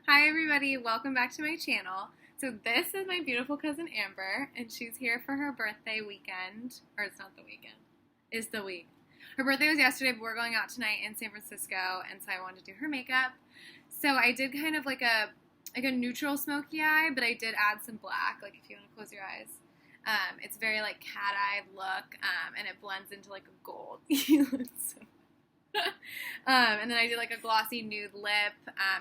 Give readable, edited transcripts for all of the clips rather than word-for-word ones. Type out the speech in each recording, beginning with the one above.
Hi everybody, welcome back to my channel. So this is my beautiful cousin Amber, and she's here for her birthday weekend. Or it's not the weekend, it's the week. Her birthday was yesterday, but we're going out tonight in San Francisco, and so I wanted to do her makeup. So I did kind of like a neutral smoky eye, but I did add some black, like if you want to close your eyes. It's very like cat-eyed look, and it blends into like a gold. You look so and then I did like a glossy nude lip,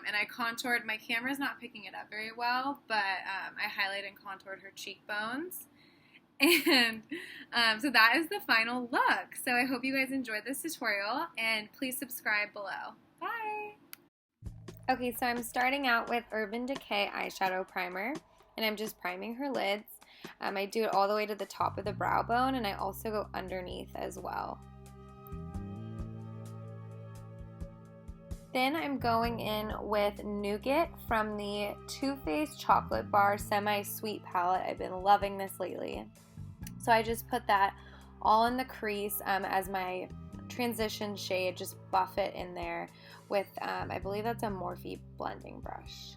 and I contoured. My camera's not picking it up very well, but I highlighted and contoured her cheekbones. And so that is the final look. So I hope you guys enjoyed this tutorial, and please subscribe below. Bye! Okay, so I'm starting out with Urban Decay eyeshadow primer, and I'm just priming her lids. I do it all the way to the top of the brow bone, and I also go underneath as well. Then I'm going in with Nougat from the Too Faced Chocolate Bar Semi-Sweet Palette. I've been loving this lately. So I just put that all in the crease as my transition shade. Just buff it in there with, I believe that's a Morphe blending brush.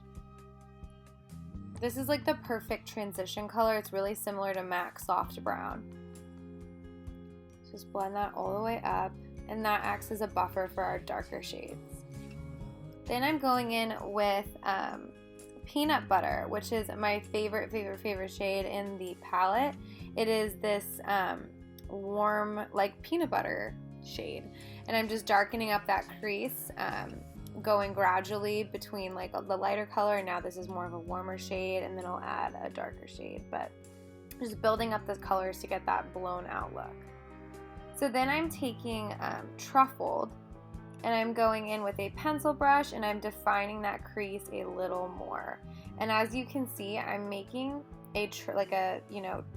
This is like the perfect transition color. It's really similar to MAC Soft Brown. Just blend that all the way up, and that acts as a buffer for our darker shades. Then I'm going in with Peanut Butter, which is my favorite shade in the palette. It is this warm, like peanut butter shade. And I'm just darkening up that crease, going gradually between like the lighter color, and now this is more of a warmer shade, and then I'll add a darker shade. But just building up the colors to get that blown out look. So then I'm taking Truffled, and I'm going in with a pencil brush, and I'm defining that crease a little more. And as you can see, I'm making a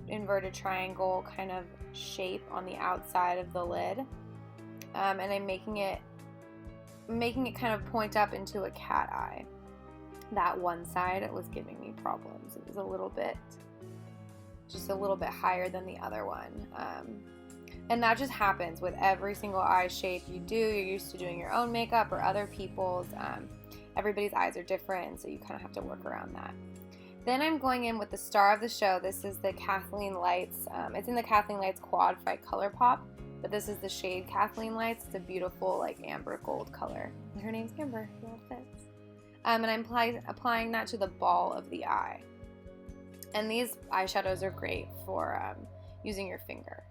inverted triangle kind of shape on the outside of the lid, and I'm making it kind of point up into a cat eye. That one side was giving me problems. It was just a little bit higher than the other one. And that just happens with every single eye shape you do. You're used to doing your own makeup or other people's. Everybody's eyes are different, so you kind of have to work around that. Then I'm going in with the star of the show. This is the Kathleen Lights. It's in the Kathleen Lights Quad Fight Colourpop, but this is the shade Kathleen Lights. It's a beautiful like amber gold color. And her name's Amber. Well, it fits. And I'm applying that to the ball of the eye. And these eyeshadows are great for using your finger.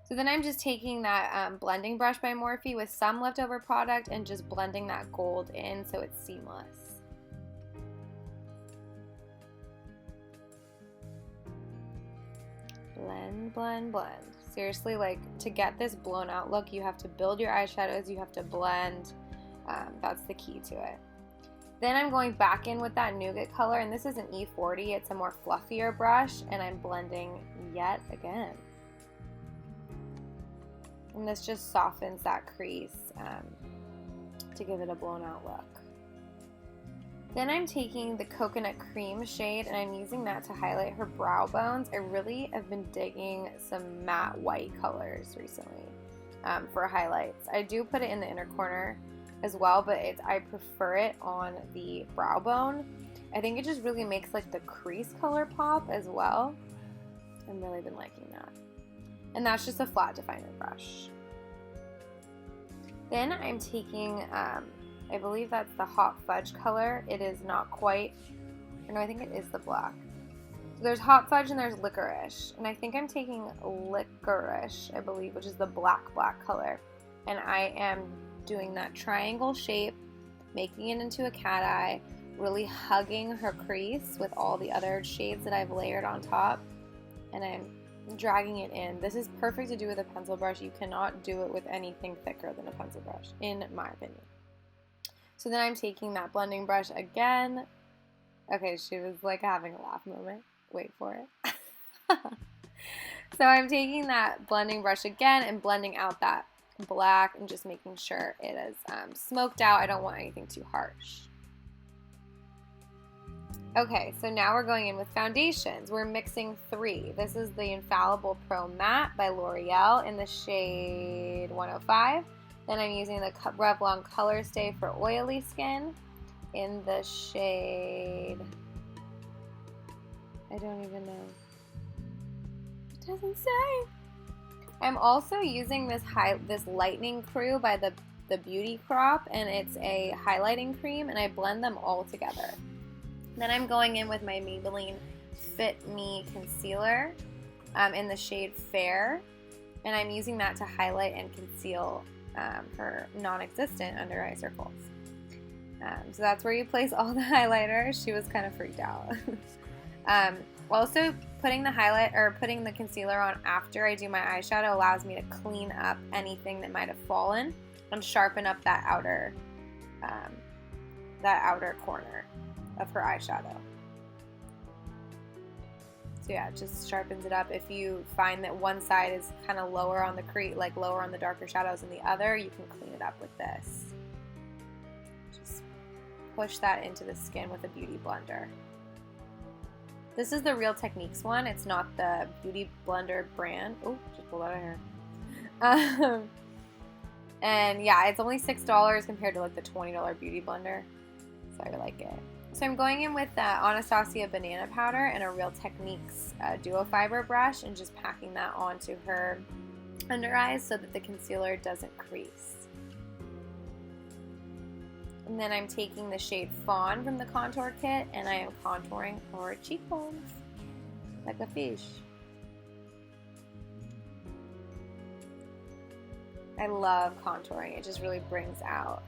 So then I'm just taking that blending brush by Morphe with some leftover product and just blending that gold in so it's seamless. Blend, blend, blend. Seriously, like to get this blown out look, you have to build your eyeshadows, you have to blend. That's the key to it. Then I'm going back in with that Nougat color, and this is an E40. It's a more fluffier brush, and I'm blending yet again. And this just softens that crease to give it a blown out look. Then I'm taking the Coconut Cream shade, and I'm using that to highlight her brow bones. I really have been digging some matte white colors recently for highlights. I do put it in the inner corner as well, but I prefer it on the brow bone. I think it just really makes like the crease color pop as well. I've really been liking that. And that's just a flat definer brush. Then I'm taking, I believe that's the Hot Fudge color. It is not quite, or no, I think it is the black. So there's Hot Fudge and there's Licorice. And I think I'm taking Licorice, I believe, which is the black color. And I am doing that triangle shape, making it into a cat eye, really hugging her crease with all the other shades that I've layered on top. And I'm dragging it in. This is perfect to do with a pencil brush. You cannot do it with anything thicker than a pencil brush, in my opinion. So then I'm taking that blending brush again. Okay, she was like having a laugh moment. Wait for it. So I'm taking that blending brush again and blending out that black and just making sure it is smoked out. I don't want anything too harsh. Okay, so now we're going in with foundations. We're mixing 3. This is the Infallible Pro Matte by L'Oreal in the shade 105. Then I'm using the Revlon Colorstay for oily skin. in the shade, I don't even know. It doesn't say. I'm also using this lightening crew by the Beauty Crop, and it's a highlighting cream, and I blend them all together. Then I'm going in with my Maybelline Fit Me concealer in the shade Fair, and I'm using that to highlight and conceal her non-existent under eye circles. So that's where you place all the highlighter. She was kind of freaked out. Also, putting the concealer on after I do my eyeshadow allows me to clean up anything that might have fallen and sharpen up that outer corner of her eyeshadow. So yeah, it just sharpens it up. If you find that one side is kind of lower on the like lower on the darker shadows than the other, you can clean it up with this. Just push that into the skin with a beauty blender. This is the Real Techniques one. It's not the Beauty Blender brand. Oh, just pulled out of hair. And yeah, it's only $6 compared to like the $20 Beauty Blender. So I like it. So I'm going in with Anastasia Banana Powder and a Real Techniques Duo Fiber brush and just packing that onto her under eyes so that the concealer doesn't crease. And then I'm taking the shade Fawn from the contour kit and I am contouring her cheekbones like a fish. I love contouring. It just really brings out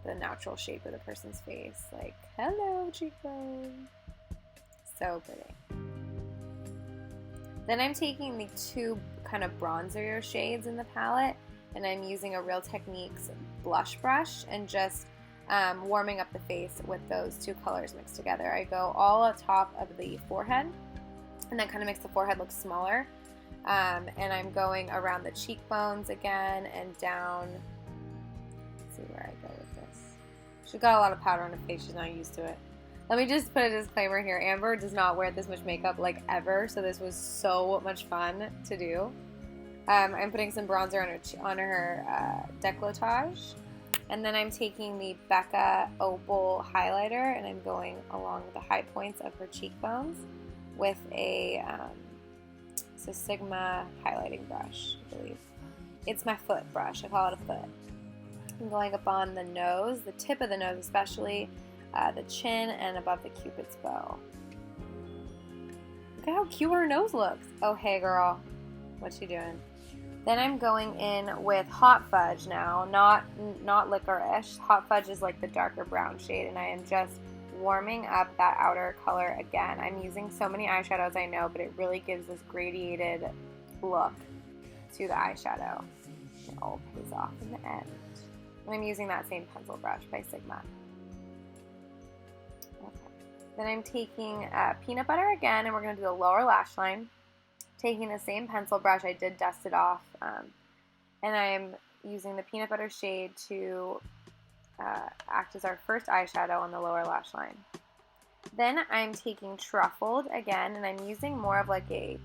the natural shape of the person's face. Like, hello, cheekbone. So pretty. Then I'm taking the two kind of bronzer shades in the palette and I'm using a Real Techniques blush brush and just warming up the face with those two colors mixed together. I go all on top of the forehead and that kind of makes the forehead look smaller. And I'm going around the cheekbones again and down. Let's see where I go with this. She's got a lot of powder on her face. She's not used to it. Let me just put a disclaimer here. Amber does not wear this much makeup like ever, so this was so much fun to do. I'm putting some bronzer on her décolletage. And then I'm taking the Becca Opal highlighter and I'm going along the high points of her cheekbones with a Sigma highlighting brush, I believe. It's my foot brush. I call it a foot. I'm going up on the nose, the tip of the nose especially, the chin, and above the Cupid's bow. Look at how cute her nose looks. Oh, hey girl. What you doing? Then I'm going in with Hot Fudge now, not licorice. Hot Fudge is like the darker brown shade, and I am just warming up that outer color again. I'm using so many eyeshadows, I know, but it really gives this gradiated look to the eyeshadow. It all pays off in the end. And I'm using that same pencil brush by Sigma. Okay. Then I'm taking peanut butter again, and we're going to do the lower lash line. Taking the same pencil brush, I did dust it off, and I'm using the peanut butter shade to act as our first eyeshadow on the lower lash line. Then I'm taking Truffled again, and I'm using more of like a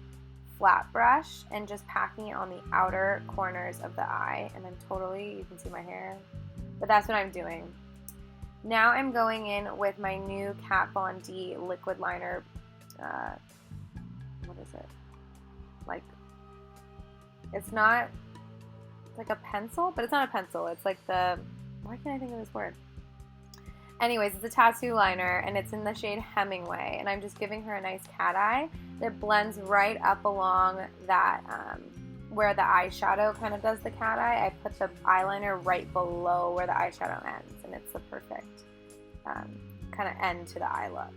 flat brush and just packing it on the outer corners of the eye. And I'm you can see my hair, but that's what I'm doing. Now I'm going in with my new Kat Von D liquid liner. What is it? Like, it's like a pencil, but it's not a pencil. It's like why can't I think of this word? Anyways, it's a tattoo liner, and it's in the shade Hemingway, and I'm just giving her a nice cat eye that blends right up along that, where the eyeshadow kind of does the cat eye. I put the eyeliner right below where the eyeshadow ends, and it's the perfect kind of end to the eye look.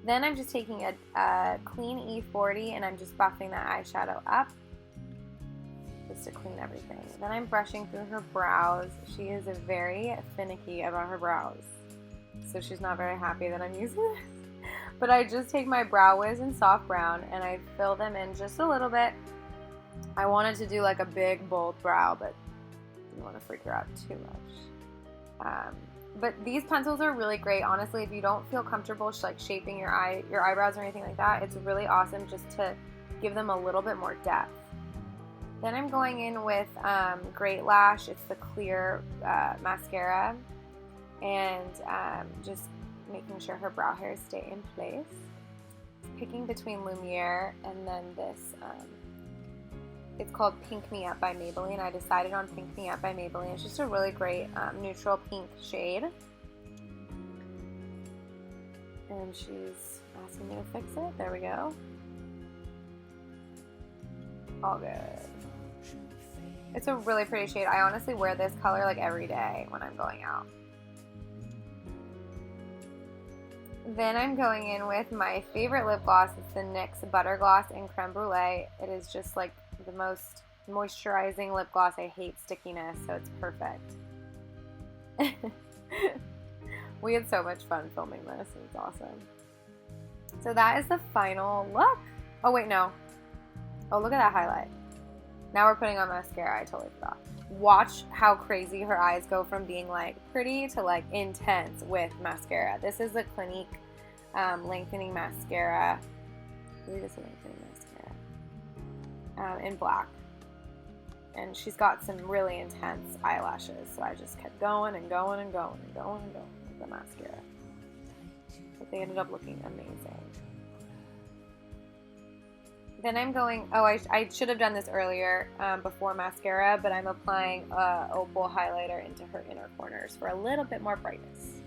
Then I'm just taking a clean E40, and I'm just buffing that eyeshadow up just to clean everything. Then I'm brushing through her brows. She is very finicky about her brows, so she's not very happy that I'm using this. But I just take my Brow Wiz in soft brown and I fill them in just a little bit. I wanted to do like a big bold brow, but didn't want to freak her out too much. But these pencils are really great. Honestly, if you don't feel comfortable like shaping your eyebrows or anything like that, it's really awesome just to give them a little bit more depth. Then I'm going in with Great Lash. It's the clear mascara. and just making sure her brow hairs stay in place. Picking between Lumiere and then this, it's called Pink Me Up by Maybelline. I decided on Pink Me Up by Maybelline. It's just a really great neutral pink shade. And she's asking me to fix it. There we go. All good. It's a really pretty shade. I honestly wear this color like every day when I'm going out. Then I'm going in with my favorite lip gloss. It's the NYX Butter Gloss in Creme Brulee. It is just like the most moisturizing lip gloss. I hate stickiness, so it's perfect. We had so much fun filming this. It was awesome. So that is the final look. Oh wait, no. Oh, look at that highlight. Now we're putting on mascara. I totally forgot. Watch how crazy her eyes go from being like pretty to like intense with mascara. This is the Clinique lengthening mascara. I believe it's a lengthening mascara in black. And she's got some really intense eyelashes, so I just kept going and going and going and going and going with the mascara. But they ended up looking amazing. Then I'm going, oh, I should have done this earlier before mascara, but I'm applying Opal highlighter into her inner corners for a little bit more brightness.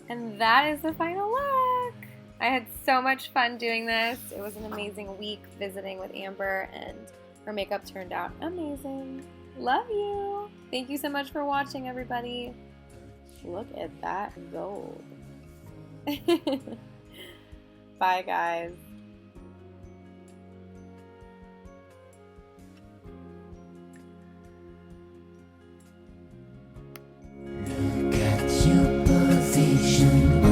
And that is the final look. I had so much fun doing this. It was an amazing week visiting with Amber, and her makeup turned out amazing. Love you. Thank you so much for watching, everybody. Look at that gold. Bye, guys. Look at your position.